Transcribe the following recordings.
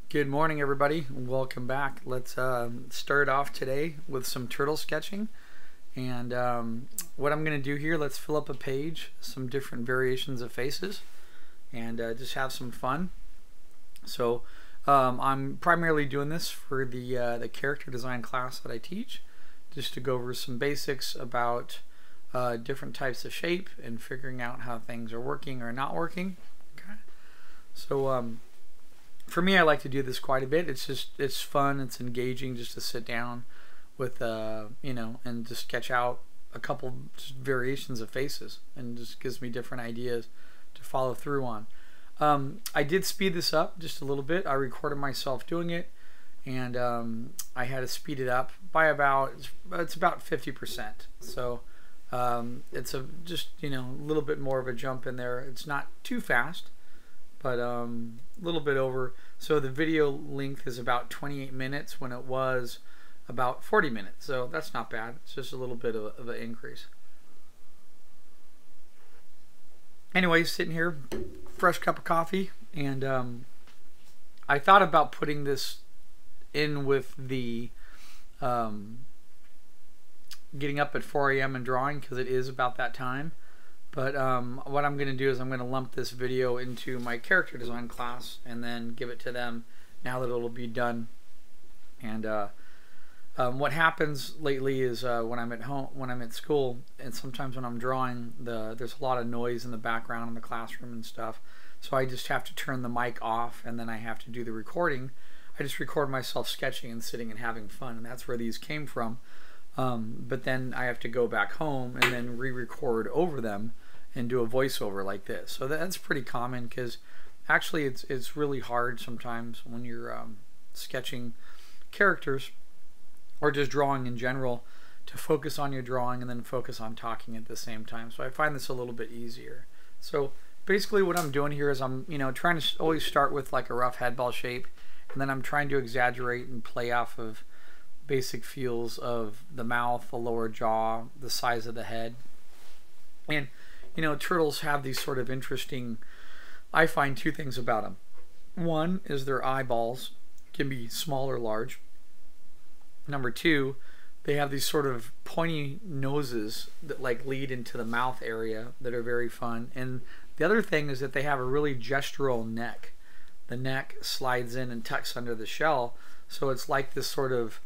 Good morning, everybody. Welcome back. Let's start off today with some turtle sketching. And what I'm going to do here, let's fill up a page, some different variations of faces, and just have some fun. So I'm primarily doing this for the character design class that I teach, just to go over some basics about different types of shape and figuring out how things are working or not working. Okay. So for me, I like to do this quite a bit. It's fun, it's engaging just to sit down with and just sketch out a couple just variations of faces, and just gives me different ideas to follow through on. I did speed this up just a little bit. I recorded myself doing it, and I had to speed it up by about 50%. So it's just a little bit more of a jump in there. It's not too fast, but a little bit over. So the video length is about 28 minutes when it was about 40 minutes. So that's not bad. It's just a little bit of an increase. Anyway, sitting here, fresh cup of coffee, and I thought about putting this in with the getting up at 4 a.m. and drawing, because it is about that time. But what I'm going to do is I'm going to lump this video into my character design class and then give it to them now that it'll be done. And what happens lately is when I'm at home, when I'm at school, and sometimes when I'm drawing, there's a lot of noise in the background in the classroom and stuff. So I just have to turn the mic off, and then I have to do the recording. I just record myself sketching and sitting and having fun, and that's where these came from. But then I have to go back home and then re-record over them and do a voiceover like this. So that's pretty common, because actually it's really hard sometimes when you're sketching characters or just drawing in general to focus on your drawing and then focus on talking at the same time. So I find this a little bit easier. So basically what I'm doing here is I'm trying to always start with like a rough head ball shape, and then I'm trying to exaggerate and play off of basic feels of the mouth, the lower jaw, the size of the head. And turtles have these sort of interesting, I find, two things about them. One is their eyeballs can be small or large. Number two, they have these sort of pointy noses that like lead into the mouth area that are very fun. And the other thing is that they have a really gestural neck. The neck slides in and tucks under the shell, so it's like this sort of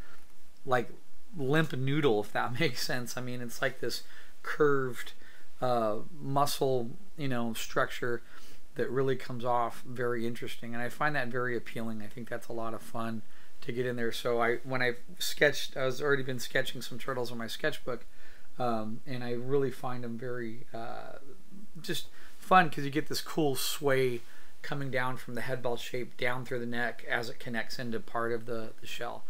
like limp noodle, if that makes sense. I mean, it's like this curved muscle structure that really comes off very interesting, and I find that very appealing. I think that's a lot of fun to get in there. So when I sketched, I was already been sketching some turtles in my sketchbook, and I really find them very just fun, because you get this cool sway coming down from the head ball shape down through the neck as it connects into part of the shell.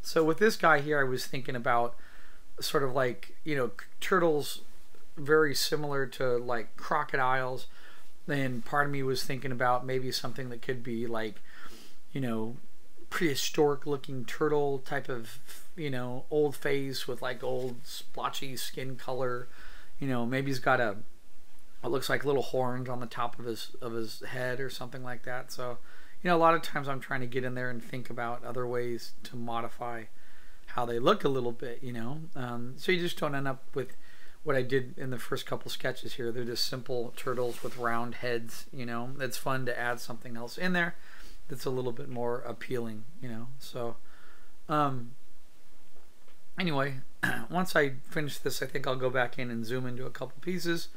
So with this guy here, I was thinking about sort of like, turtles very similar to like crocodiles, and part of me was thinking about maybe something that could be like, prehistoric looking turtle type of, old face with like old splotchy skin color. Maybe he's got it looks like little horns on the top of his head or something like that. So a lot of times I'm trying to get in there and think about other ways to modify how they look a little bit, so you just don't end up with what I did in the first couple sketches here. They're just simple turtles with round heads. It's fun to add something else in there that's a little bit more appealing, so anyway, once I finish this, I think I'll go back in and zoom into a couple pieces.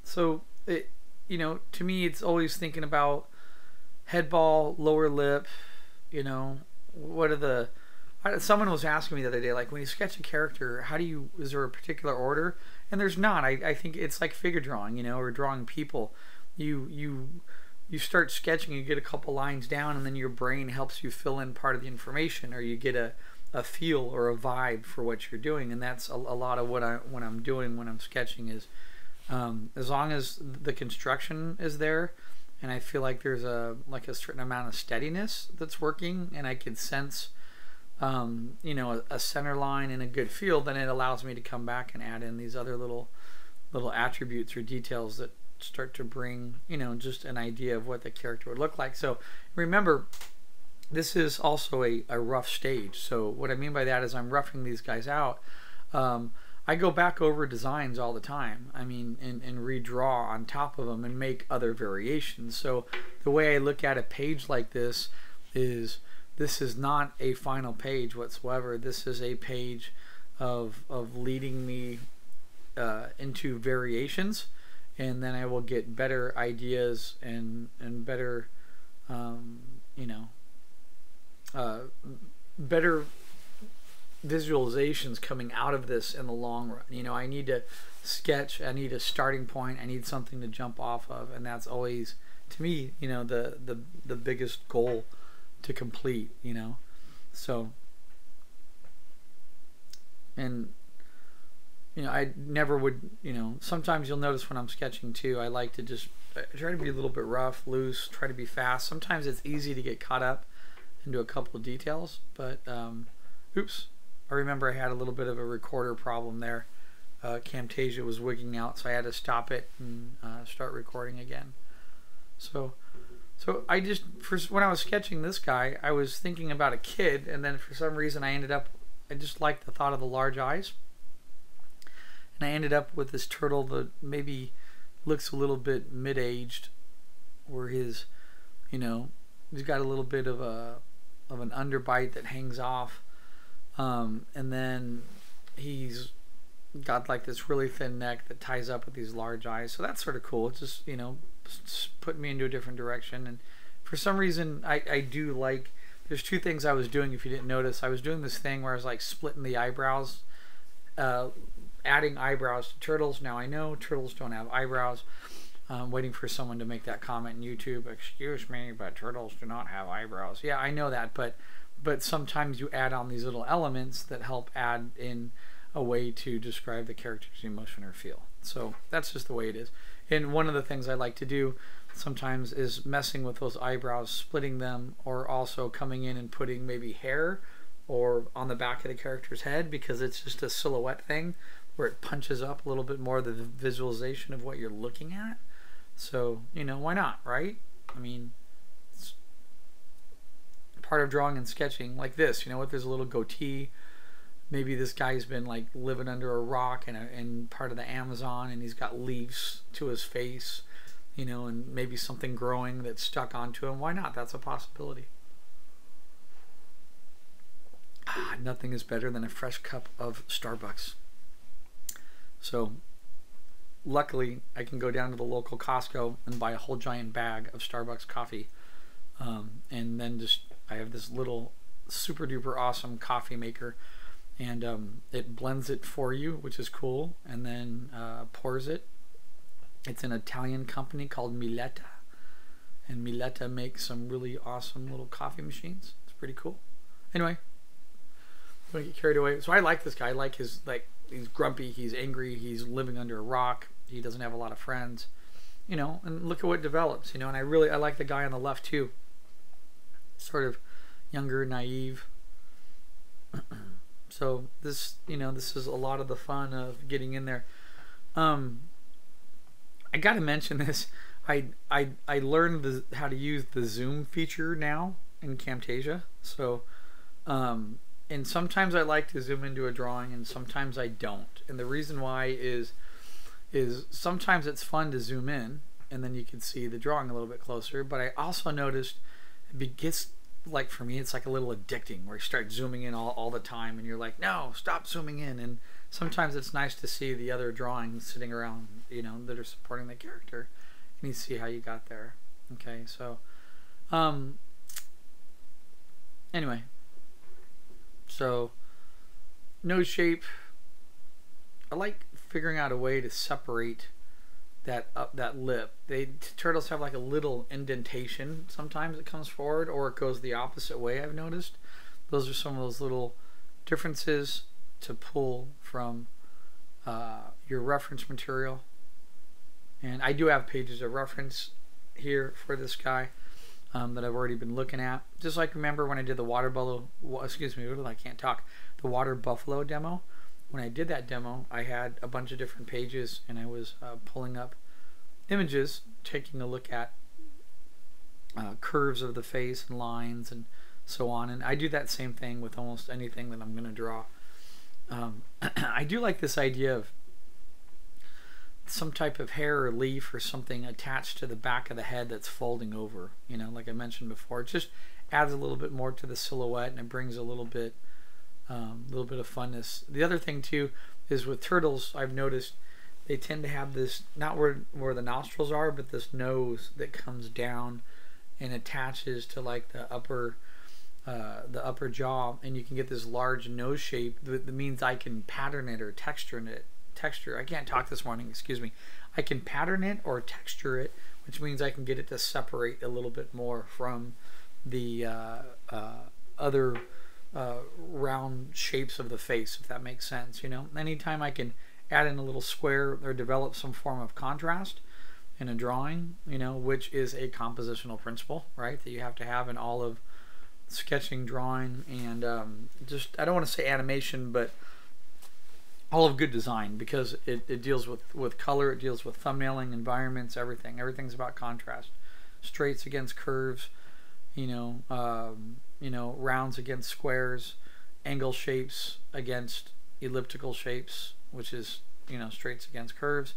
So to me, it's always thinking about head ball, lower lip, what are the, someone was asking me the other day, like, when you sketch a character, is there a particular order? And there's not. I think it's like figure drawing, or drawing people. You start sketching, you get a couple lines down, and then your brain helps you fill in part of the information, or you get a feel or a vibe for what you're doing. And that's a lot of what I'm doing when I'm sketching is, as long as the construction is there, and I feel like there's a certain amount of steadiness that's working, and I can sense a center line and a good feel, then it allows me to come back and add in these other little attributes or details that start to bring just an idea of what the character would look like. So remember, this is also a rough stage. So what I mean by that is I'm roughing these guys out. I go back over designs all the time. I mean, and redraw on top of them and make other variations. So the way I look at a page like this is not a final page whatsoever. This is a page of leading me into variations, and then I will get better ideas and better better visualizations coming out of this in the long run. You know, I need to sketch, I need a starting point, I need something to jump off of, and that's always, to me, you know, the biggest goal to complete, you know. So, and you know, I never would, you know, sometimes you'll notice when I'm sketching too, I like to just try to be a little bit rough, loose, try to be fast. Sometimes it's easy to get caught up into a couple of details, but oops, I remember I had a little bit of a recorder problem there. Camtasia was wigging out, so I had to stop it and start recording again. So I just, when I was sketching this guy, I was thinking about a kid, and then for some reason I just liked the thought of the large eyes. And I ended up with this turtle that maybe looks a little bit mid-aged, where his, you know, he's got a little bit of an underbite that hangs off, and then he's got like this really thin neck that ties up with these large eyes. So that's sort of cool. It's just, you know, put me into a different direction. And for some reason I do like, there's two things I was doing, if you didn't notice. I was doing this thing where I was like splitting the eyebrows, adding eyebrows to turtles. Now I know turtles don't have eyebrows. I'm waiting for someone to make that comment on YouTube. Excuse me, but turtles do not have eyebrows. Yeah, I know that, but sometimes you add on these little elements that help add in a way to describe the character's emotion or feel. So that's just the way it is. And one of the things I like to do sometimes is messing with those eyebrows, splitting them, or also coming in and putting maybe hair or on the back of the character's head, because it's just a silhouette thing where it punches up a little bit more the visualization of what you're looking at. So, you know, why not, right? I mean, it's part of drawing and sketching like this, you know what, there's a little goatee. Maybe this guy's been like living under a rock in part of the Amazon, and he's got leaves to his face, you know, and maybe something growing that's stuck onto him. Why not? That's a possibility. Nothing is better than a fresh cup of Starbucks. So luckily I can go down to the local Costco and buy a whole giant bag of Starbucks coffee, and then just I have this little super duper awesome coffee maker, and it blends it for you, which is cool, and then pours it. It's an Italian company called Milletta, and Milletta makes some really awesome little coffee machines. It's pretty cool. Anyway, I'm gonna get carried away. So I like this guy. I like his, like, he's grumpy, he's angry, he's living under a rock, he doesn't have a lot of friends, you know, and look at what develops, you know. And I like the guy on the left too, sort of younger, naive. So this, you know, this is a lot of the fun of getting in there. I gotta mention this, I learned how to use the zoom feature now in Camtasia. So and sometimes I like to zoom into a drawing and sometimes I don't. And the reason why is sometimes it's fun to zoom in and then you can see the drawing a little bit closer. But I also noticed it gets, like, for me, it's like a little addicting where you start zooming in all the time and you're like, no, stop zooming in. And sometimes it's nice to see the other drawings sitting around, you know, that are supporting the character, and you see how you got there. Okay, so anyway, so nose shape, I like figuring out a way to separate that lip. Turtles have like a little indentation sometimes it comes forward, or it goes the opposite way, I've noticed. Those are some of those little differences to pull from your reference material. And I do have pages of reference here for this guy that I've already been looking at. Just like, remember when I did the water buffalo, the water buffalo demo. When I did that demo, I had a bunch of different pages and I was pulling up images, taking a look at curves of the face and lines and so on. And I do that same thing with almost anything that I'm going to draw. I do like this idea of some type of hair or leaf or something attached to the back of the head that's folding over, you know, like I mentioned before. It just adds a little bit more to the silhouette, and it brings a little bit of funness. The other thing too is with turtles, I've noticed they tend to have this, not where the nostrils are, but this nose that comes down and attaches to like the upper jaw, and you can get this large nose shape that means I can pattern it or texture. I can't talk this morning, excuse me. I can pattern it or texture it, which means I can get it to separate a little bit more from the other round shapes of the face, if that makes sense. You know, anytime I can add in a little square or develop some form of contrast in a drawing, you know, which is a compositional principle, right, that you have to have in all of sketching, drawing, and just, I don't want to say animation, but all of good design, because it deals with color, it deals with thumbnailing, environments, everything. Everything's about contrast. Straights against curves, you know, rounds against squares, angle shapes against elliptical shapes, which is, you know, straights against curves.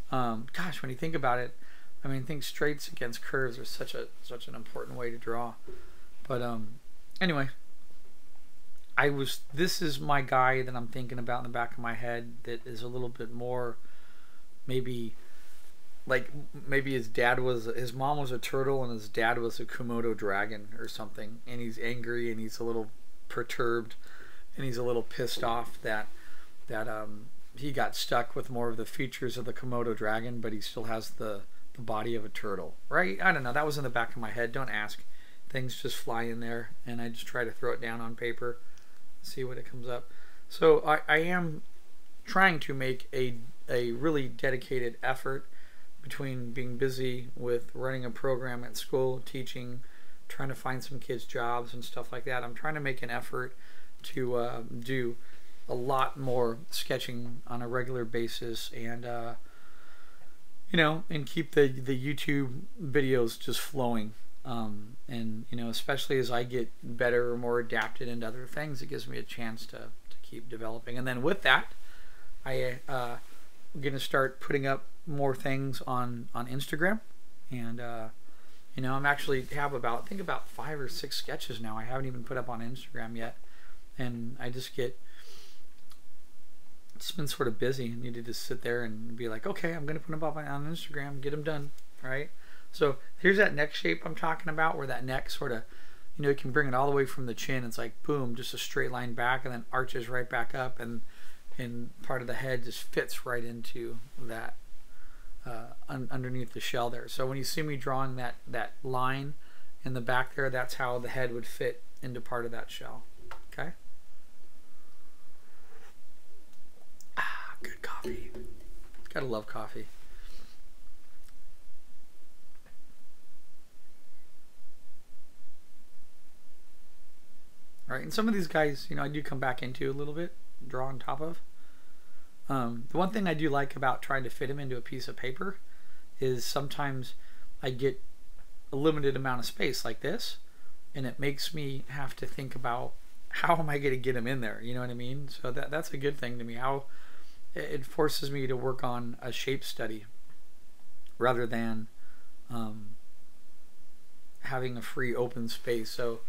Gosh, when you think about it, I mean, I think straights against curves are such an important way to draw. But anyway, this is my guy that I'm thinking about in the back of my head that is a little bit more, maybe his mom was a turtle and his dad was a Komodo dragon or something, and he's angry and he's a little perturbed and he's a little pissed off that he got stuck with more of the features of the Komodo dragon, but he still has the body of a turtle, right? I don't know, that was in the back of my head. Don't ask. Things just fly in there, and I just try to throw it down on paper, see what it comes up. So I am trying to make a really dedicated effort between being busy with running a program at school, teaching, trying to find some kids jobs and stuff like that. I'm trying to make an effort to do a lot more sketching on a regular basis, and you know, and keep the YouTube videos just flowing. And you know, especially as I get better or more adapted into other things, it gives me a chance to keep developing. And then with that, I'm going to start putting up more things on Instagram, and you know, I'm actually have about, I think about 5 or 6 sketches now I haven't even put up on Instagram yet, and I just it's been sort of busy and needed to sit there and be like, okay, I'm going to put them up on Instagram, get them done, right? So here's that neck shape I'm talking about, where that neck sort of, you know, you can bring it all the way from the chin. It's like, boom, just a straight line back, and then arches right back up, and part of the head just fits right into that underneath the shell there. So when you see me drawing that line in the back there, that's how the head would fit into part of that shell. Okay? Ah, good coffee. Gotta love coffee. All right, and some of these guys, you know, I do come back into a little bit, draw on top of. The one thing I do like about trying to fit them into a piece of paper is sometimes I get a limited amount of space like this, and it makes me have to think about how am I going to get them in there, you know what I mean? So that's a good thing to me. How it forces me to work on a shape study rather than having a free open space. So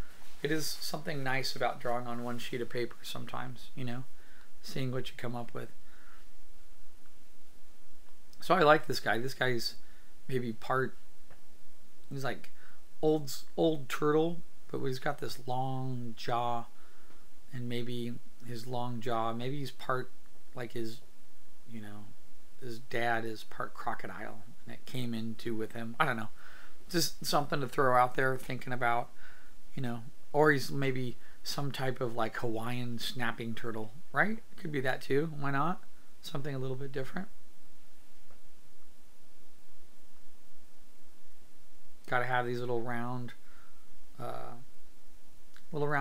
it is something nice about drawing on one sheet of paper sometimes, you know, seeing what you come up with. So I like this guy. This guy's maybe he's like old turtle, but he's got this long jaw, and maybe his long jaw, maybe he's part like his, you know, his dad is part crocodile, and it came into with him. I don't know. Just something to throw out there, thinking about, you know, or he's maybe some type of like Hawaiian snapping turtle, right? Could be that too. Why not? Something a little bit different. Got to have these little round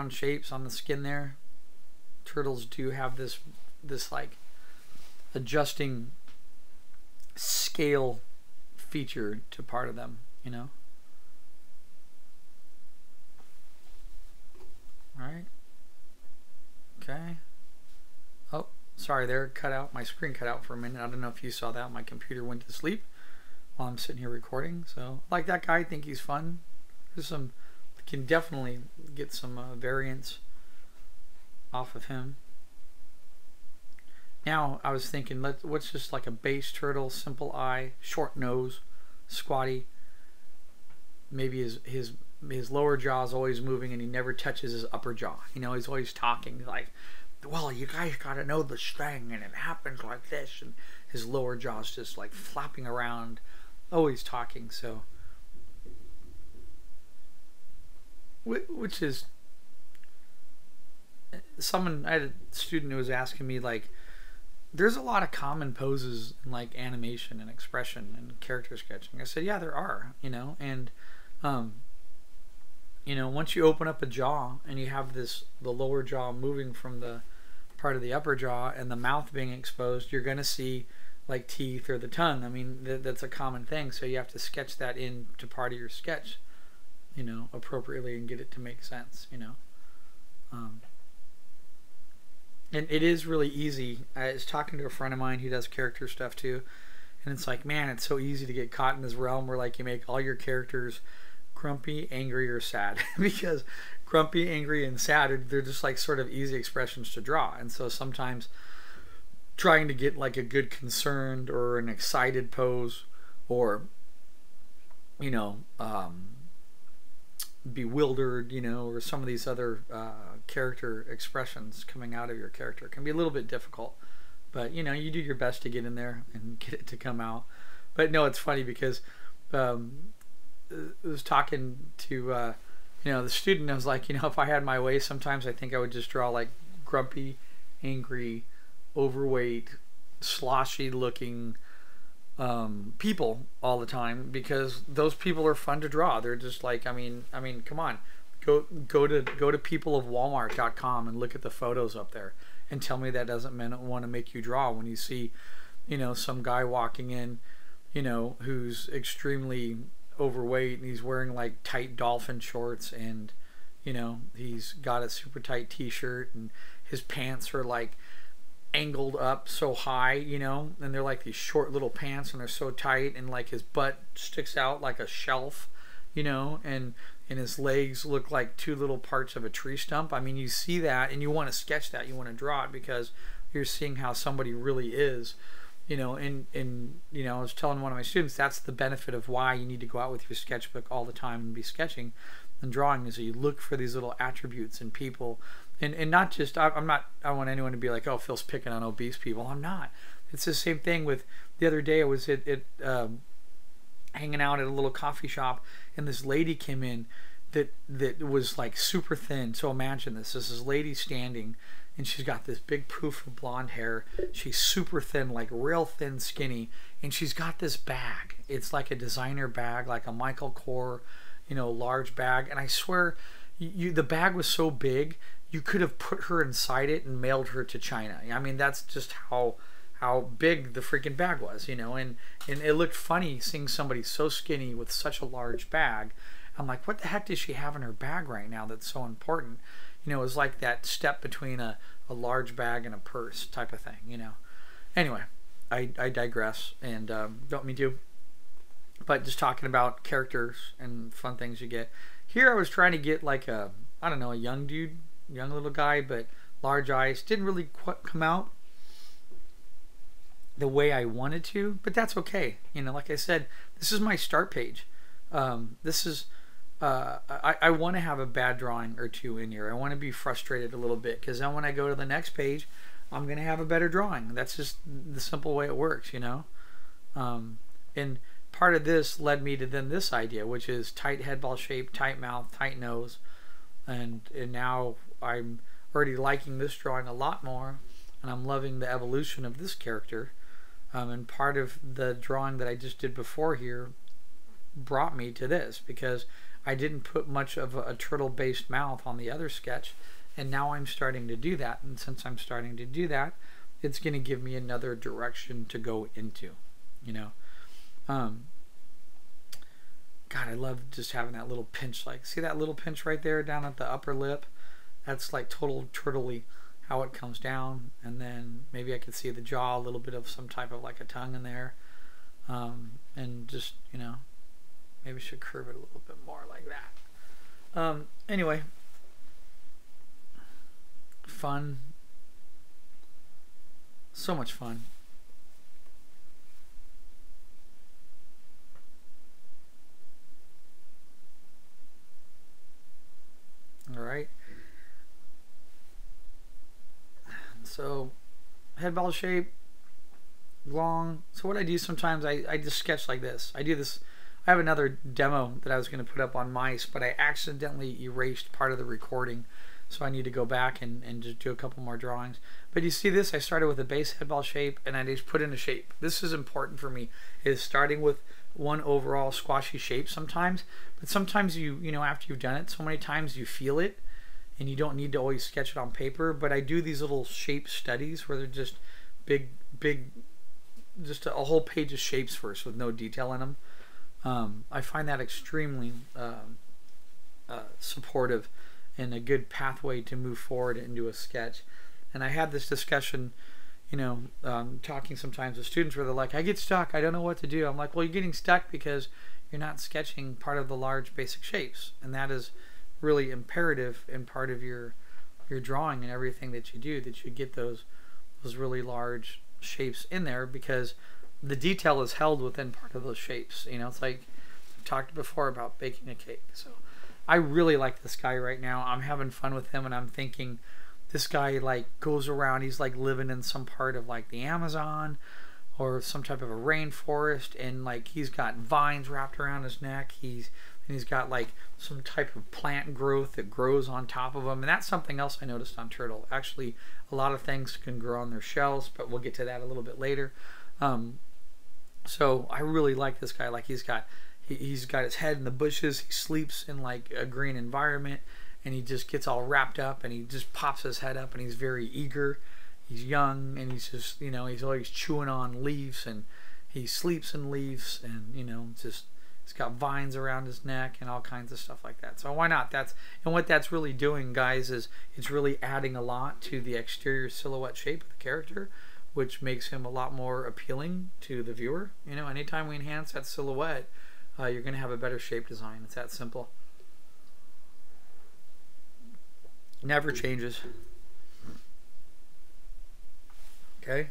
shapes on the skin there. Turtles do have this like adjusting scale feature to part of them, you know. All right. Okay. Oh, sorry, there cut out. My screen cut out for a minute. I don't know if you saw that. My computer went to sleep while I'm sitting here recording. So, like that guy, I think he's fun. There's some, can definitely get some variants off of him. Now, I was thinking, what's just like a base turtle, simple eye, short nose, squatty. Maybe his lower jaw is always moving and he never touches his upper jaw. You know, he's always talking. He's like, well, you guys got to know this thing, and it happens like this. And his lower jaw's just like flapping around, always talking. So, which is, I had a student who was asking me, like, there's a lot of common poses in like animation and expression and character sketching. I said, yeah, there are, you know, and you know, once you open up a jaw and you have the lower jaw moving from the part of the upper jaw and the mouth being exposed, you're going to see like teeth or the tongue. I mean, that's a common thing. So you have to sketch that into part of your sketch, you know, appropriately and get it to make sense, you know. And it is really easy. I was talking to a friend of mine who does character stuff too, and it's like, man, it's so easy to get caught in this realm where like you make all your characters grumpy, angry, or sad because grumpy, angry, and sad, they're just like sort of easy expressions to draw. And so sometimes trying to get like a good concerned or an excited pose, or you know, bewildered, you know, or some of these other character expressions coming out of your character can be a little bit difficult. But you know, you do your best to get in there and get it to come out. But no, it's funny because I was talking to you know, the student. I was like, you know, if I had my way, sometimes I think I would just draw like grumpy, angry, overweight, sloshy looking people all the time, because those people are fun to draw. They're just like, I mean, come on, go to peopleofwalmart.com and look at the photos up there, and tell me that doesn't want to make you draw when you see, you know, some guy walking in, you know, who's extremely overweight and he's wearing like tight dolphin shorts, and you know, he's got a super tight t-shirt and his pants are like angled up so high, you know, and they're like these short little pants and they're so tight, and like his butt sticks out like a shelf, you know, and his legs look like two little parts of a tree stump. I mean, you see that and you want to sketch that, you want to draw it, because you're seeing how somebody really is, you know. And you know, I was telling one of my students, that's the benefit of why you need to go out with your sketchbook all the time and be sketching and drawing, is that you look for these little attributes in people. And not just, I don't want anyone to be like, oh, Phil's picking on obese people. I'm not. It's the same thing with, the other day I was hanging out at a little coffee shop, and this lady came in that was like super thin. So imagine this lady standing, and she's got this big poof of blonde hair. She's super thin, like real thin, skinny, and she's got this bag. It's like a designer bag, like a Michael Kors, you know, large bag. And I swear, the bag was so big, you could have put her inside it and mailed her to China. I mean, that's just how big the freaking bag was, you know. And it looked funny seeing somebody so skinny with such a large bag. I'm like, what the heck does she have in her bag right now that's so important? You know, it was like that step between a large bag and a purse type of thing, you know. Anyway, I digress, and don't mean to. But just talking about characters and fun things you get. Here I was trying to get like a, I don't know, a young dude, young little guy, but large eyes. Didn't really quite come out the way I wanted to, but that's okay. You know, like I said, this is my start page. This is, I want to have a bad drawing or two in here. I want to be frustrated a little bit, because then when I go to the next page, I'm going to have a better drawing. That's just the simple way it works, you know. And part of this led me to then this idea, which is tight head ball shape, tight mouth, tight nose. And now I'm already liking this drawing a lot more, and I'm loving the evolution of this character. And part of the drawing that I just did before here brought me to this, because I didn't put much of a turtle-based mouth on the other sketch, and now I'm starting to do that. And since I'm starting to do that, it's going to give me another direction to go into, you know. God, I love just having that little pinch. Like, see that little pinch right there down at the upper lip? That's like total turtley how it comes down, and then maybe I could see the jaw, a little bit of some type of like a tongue in there, and just, you know, maybe I should curve it a little bit more like that. Anyway, fun, so much fun. All right. So head ball shape, long. So what I do sometimes, I just sketch like this. I do this. I have another demo that I was going to put up on Mice, but I accidentally erased part of the recording. So I need to go back and just do a couple more drawings. But you see this, I started with a base head ball shape and I just put in a shape. This is important for me, is starting with one overall squashy shape sometimes. But sometimes you know, after you've done it so many times, you feel it and you don't need to always sketch it on paper. But I do these little shape studies where they're just big, just a whole page of shapes first with no detail in them. I find that extremely supportive and a good pathway to move forward into a sketch. And I had this discussion, you know, talking sometimes with students where they're like, I get stuck, I don't know what to do. I'm like, well, you're getting stuck because you're not sketching part of the large basic shapes, and that is really imperative in part of your drawing and everything that you do, that you get those really large shapes in there, because the detail is held within part of those shapes. You know, it's like I've talked before about baking a cake. So I really like this guy right now. I'm having fun with him, and I'm thinking this guy like goes around, he's like living in some part of like the Amazon or some type of a rainforest, and like he's got vines wrapped around his neck. He's got like some type of plant growth that grows on top of him, and that's something else I noticed on turtle. Actually, a lot of things can grow on their shells, but we'll get to that a little bit later. So I really like this guy. Like he's got his head in the bushes. He sleeps in like a green environment, and he just gets all wrapped up, and he just pops his head up, and he's very eager. He's young, and he's just, you know, he's always chewing on leaves, and he sleeps in leaves, and, you know, just he's got vines around his neck and all kinds of stuff like that. So why not? And what that's really doing, guys, is it's really adding a lot to the exterior silhouette shape of the character, which makes him a lot more appealing to the viewer. You know, anytime we enhance that silhouette, you're going to have a better shape design. It's that simple. Never changes. Okay.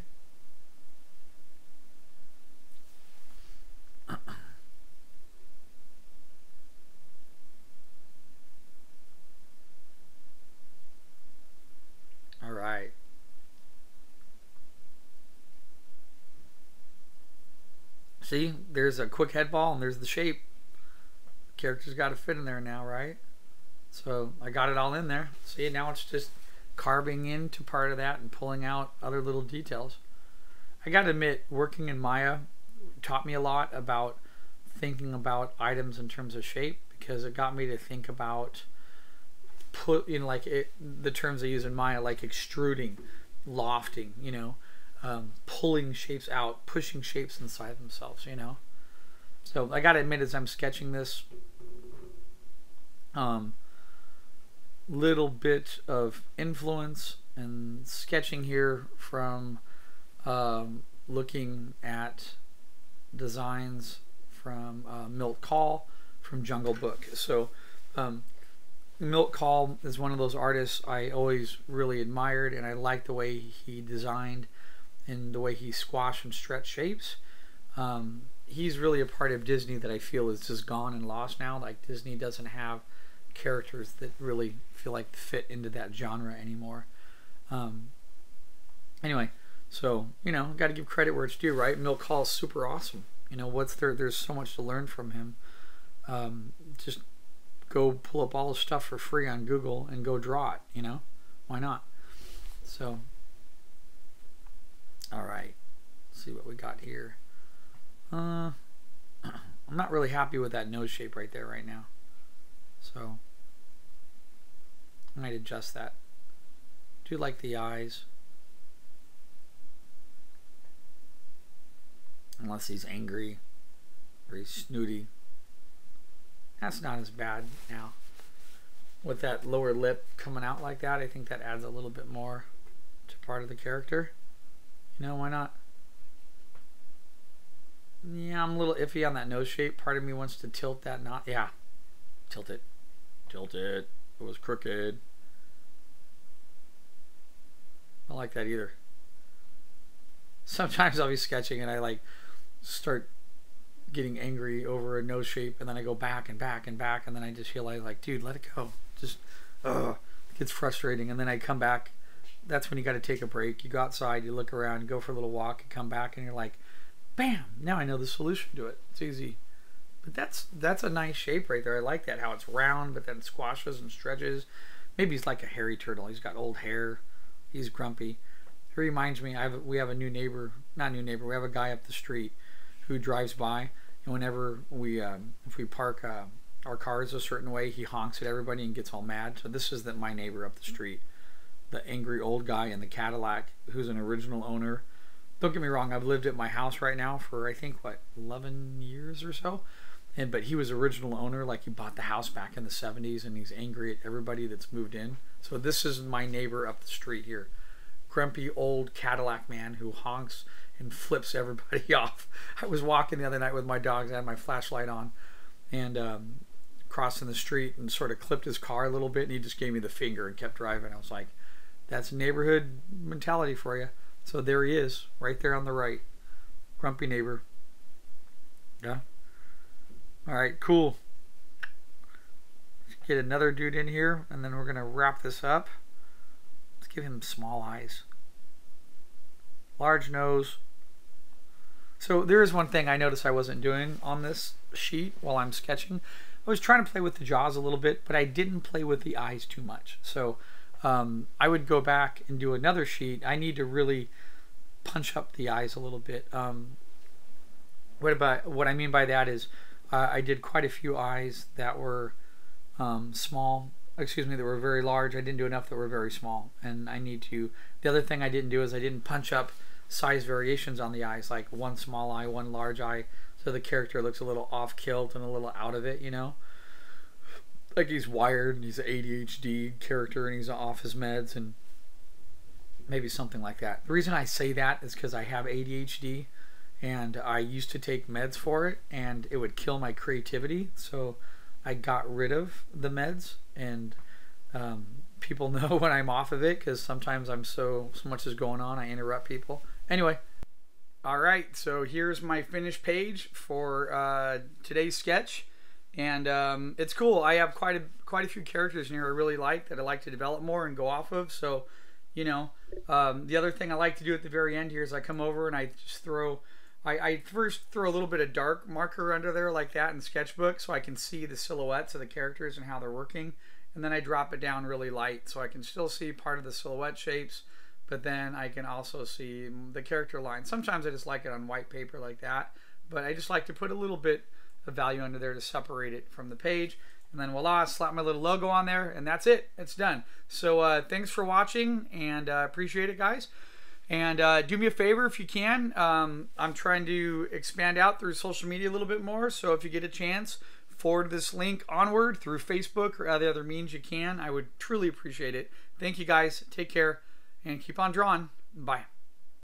All right. See, there's a quick head ball and there's the shape. The character's got to fit in there now, right? So I got it all in there. See, now it's just carving into part of that and pulling out other little details. I got to admit, working in Maya taught me a lot about thinking about items in terms of shape, because it got me to think about the terms I use in Maya, like extruding, lofting, you know, pulling shapes out, pushing shapes inside themselves, you know. So I gotta admit, as I'm sketching this, little bit of influence and sketching here from looking at designs from Milt Kahl from Jungle Book. So Milt Kahl is one of those artists I always really admired, and I like the way he designed and the way he squashed and stretched shapes. He's really a part of Disney that I feel is just gone and lost now. Like, Disney doesn't have characters that really feel like fit into that genre anymore. Anyway, so, you know, got to give credit where it's due, right? Milt Kahl is super awesome. You know, there's so much to learn from him. Just go pull up all his stuff for free on Google and go draw it, you know? Why not? So, all right. Let's see what we got here. I'm not really happy with that nose shape right there right now. So, I might adjust that. Do like the eyes. Unless he's angry or he's snooty. That's not as bad now. with that lower lip coming out like that. I think that adds a little bit more to part of the character. You know, why not? Yeah, I'm a little iffy on that nose shape. Part of me wants to tilt that knot. Yeah, tilt it. Tilt it. It was crooked. I don't like that either. Sometimes I'll be sketching and I like start getting angry over a nose shape, and then I go back and back and back, and then I just feel like, dude, let it go. Just, it gets frustrating. And then I come back. That's when you got to take a break. You go outside, you look around, you go for a little walk, you come back, and you're like, bam, now I know the solution to it. It's easy. But that's a nice shape right there. I like that, how it's round, but then squashes and stretches. Maybe he's like a hairy turtle. He's got old hair. He's grumpy. It reminds me, we have a new neighbor, not new neighbor, we have a guy up the street who drives by, and whenever we, if we park our cars a certain way, he honks at everybody and gets all mad. So this is my neighbor up the street, the angry old guy in the Cadillac, who's an original owner. Don't get me wrong, I've lived at my house right now for, I think, what, 11 years or so? But he was original owner, like he bought the house back in the 70s, and he's angry at everybody that's moved in. So this is my neighbor up the street here. Grumpy old Cadillac man who honks and flips everybody off. I was walking the other night with my dogs, I had my flashlight on, and crossing the street, and sort of clipped his car a little bit, and he just gave me the finger and kept driving. I was like, that's neighborhood mentality for you. So there he is, right there on the right. Grumpy neighbor. Yeah. Alright, cool. Let's get another dude in here, and then we're going to wrap this up. Let's give him small eyes. Large nose. So there is one thing I noticed I wasn't doing on this sheet while I'm sketching. I was trying to play with the jaws a little bit, but I didn't play with the eyes too much. So I would go back and do another sheet. I need to really punch up the eyes a little bit. What I mean by that is I did quite a few eyes that were small. Excuse me, that were very large. I didn't do enough that were very small, and I need to. The other thing I didn't do is I didn't punch up size variations on the eyes, like one small eye, one large eye, so the character looks a little off kilt and a little out of it, you know, like he's wired and he's an ADHD character and he's off his meds, and maybe something like that. The reason I say that is because I have ADHD, and I used to take meds for it, and it would kill my creativity, so I got rid of the meds. And people know when I'm off of it, because sometimes I'm so much is going on, I interrupt people. Anyway, all right, so here's my finished page for today's sketch, and it's cool. I have quite a few characters in here I really like, that I like to develop more and go off of. So, you know, the other thing I like to do at the very end here is I come over and I just throw. I first throw a little bit of dark marker under there like that in Sketchbook, so I can see the silhouettes of the characters and how they're working. And then I drop it down really light, so I can still see part of the silhouette shapes, but then I can also see the character line. Sometimes I just like it on white paper like that, but I just like to put a little bit of value under there to separate it from the page. And then voila, slap my little logo on there, and that's it. It's done. So thanks for watching, and appreciate it, guys. And do me a favor if you can. I'm trying to expand out through social media a little bit more, so if you get a chance, forward this link onward through Facebook or other means you can. I would truly appreciate it. Thank you, guys. Take care and keep on drawing. Bye.